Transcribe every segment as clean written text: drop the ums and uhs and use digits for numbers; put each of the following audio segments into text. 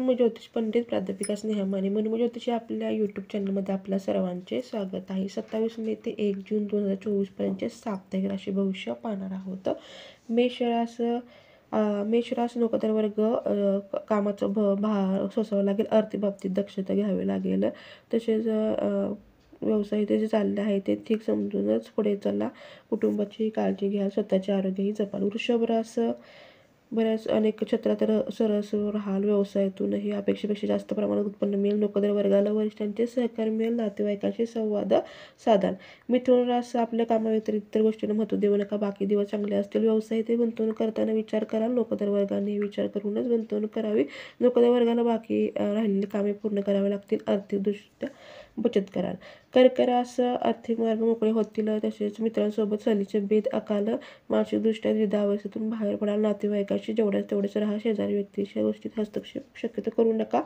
मी ज्योतिष पंडित प्राध्यापिका स्नेहा माने. मनोमय ज्योतिष या आपल्या यूट्यूब चॅनलमध्ये आपल्या सर्वांचे स्वागत आहे. 27 मे ते 1 जून 2024 पर्यंतचे साप्ताहिक राशी भविष्य पाहणार आहोत. मेष रास नोकरदार वर्ग कामाचं भार सोसावं लागेल. आर्थिक बाबतीत दक्षता घ्यावी लागेल. तसेच व्यवसाय ते जे चालले आहे ते ठीक समजूनच पुढे चला. कुटुंबाची काळजी घ्या, स्वतःचे आरोग्यही जपाल. वृषभ रास बऱ्याच अनेक क्षेत्रात सरस राहाल. व्यवसायातूनही अपेक्षेपेक्षा जास्त प्रमाणात उत्पन्न मिळेल. नोकरदार वर्गाला वरिष्ठांचे सहकार्य मिळेल. नातेवाईकांशी संवाद साधाल. मिथुन रास आपल्या कामाव्यतिरिक्त इतर गोष्टींना महत्त्व देऊ नका. बाकी दिवस चांगले असतील. व्यवसाय ते गुंतवणूक करताना विचार कराल. नोकरदार वर्गाने विचार करूनच गुंतवणूक करावी. नोकरदार वर्गाला बाकी राहिलेली कामे पूर्ण करावी लागतील. आर्थिकदृष्ट्या बचत कराल. कर्क रास आर्थिक मार्ग मोकळे होतील. तसेच मित्रांसोबत सहलीचे बेत आखाल. मानसिकदृष्ट्या द्विधावस्थेतून बाहेर पडाल. नातेवाईकांशी जेवढ्याच तेवढेच राहा. शेजारी व्यक्तीच्या गोष्टीत हस्तक्षेप शक्यतो करू नका.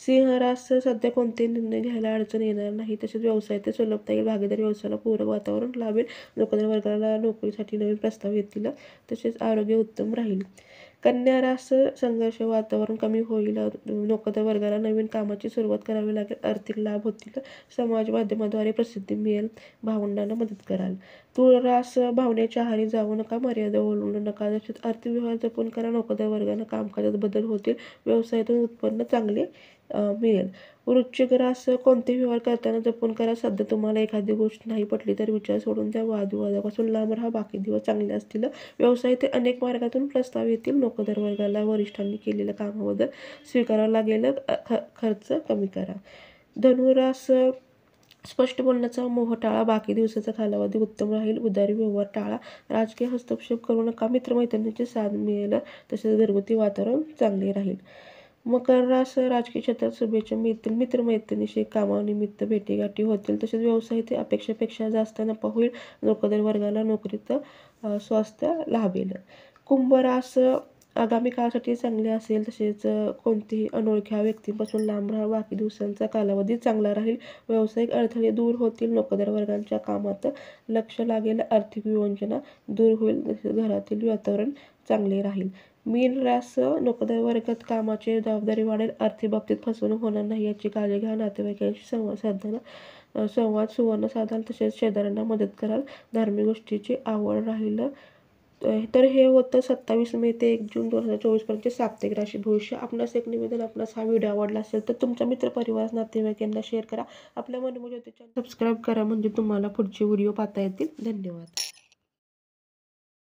सिंह रास सध्या कोणतेही निर्णय घ्यायला अडचण येणार नाही. तसेच व्यवसाय ते सुलभता येईल. भागीदारी व्यवसायाला पूरक वातावरण लाभेल. नोकरदार वर्गाला नोकरीसाठी नवीन प्रस्ताव येतील. तसेच आरोग्य उत्तम राहील. कन्या रास संघर्ष वातावरण कमी होईल. नोकरदार वर्गाला नवीन कामाची सुरुवात करावी लागेल. आर्थिक लाभ होतील. समाज माध्यमाद्वारे प्रसिद्धी मिळेल. भावंडांना मदत कराल. तुळ रास भावनेच्या आहारी जाऊ नका. मर्यादा ओलांडू नका. तसेच आर्थिक व्यवहार जपून करा. नोकरदार वर्गाला कामकाजात बदल होतील. व्यवसायातून उत्पन्न चांगले मिळेल. वृश्चिक रास कोणते व्यवहार करताना जपून करा. सध्या तुम्हाला एखादी गोष्ट नाही पटली तर विचार सोडून द्या. वादविवादापासून लांब राहा. बाकी दिवस चांगले असतील. व्यवसाय ते अनेक मार्गातून प्रस्ताव येतील. नोकरदार वर्गाला वरिष्ठांनी केलेल्या कामाबद्दल स्वीकारावं लागेल. खर्च कमी करा. धनुरास स्पष्ट बोलण्याचा मोह टाळा. बाकी दिवसाचा कालावधी उत्तम राहील. उदारी व्यवहार टाळा. राजकीय हस्तक्षेप करू नका. मित्रमैत्रिणींची साथ मिळेल. तसेच घरगुती वातावरण चांगले राहील. मकर रास राजकीय क्षेत्रात शुभेच्छा मिळतील. मित्रमैत्रिणीशी कामानिमित्त भेटीगाठी होतील. तसेच व्यवसाय ते अपेक्षेपेक्षा जास्त नफा होईल. नोकरदार वर्गाला नोकरीत स्वास्थ्य लाभेल. कुंभ रास आगामी काळासाठी चांगले असेल. तसेच कोणतीही अनोळख्या व्यक्तींपासून लांब राहा. बाकी दिवसांचा कालावधी चांगला राहील. व्यावसायिक अडथळे दूर होतील. नोकरदार वर्गाच्या कामात लक्ष लागेल. आर्थिक विवंचना दूर होईल. तसेच घरातील वातावरण चांगले राहील. मीन रास नोकरदार वर्गात कामाची जबाबदारी वाढेल. आर्थिक बाबतीत फसवणूक होणार नाही याची काळजी घ्या. नातेवाईकांशी संवाद सुवर्ण साधाल. तसेच शेजाऱ्यांना मदत कराल. धार्मिक गोष्टीची आवड राहील. तर हे होतं 27 मे ते 1 जून 2024 पर्यंतचे साप्ताहिक राशी भविष्य. आपणास एक निवेदन, आपणास हा व्हिडिओ आवडला असेल तर तुमच्या मित्रपरिवारास नातेवाईकांना शेअर करा. आपल्या मनोमय ज्योतिष चॅनल सबस्क्राईब करा म्हणजे तुम्हाला पुढचे व्हिडिओ पाहता येतील. धन्यवाद.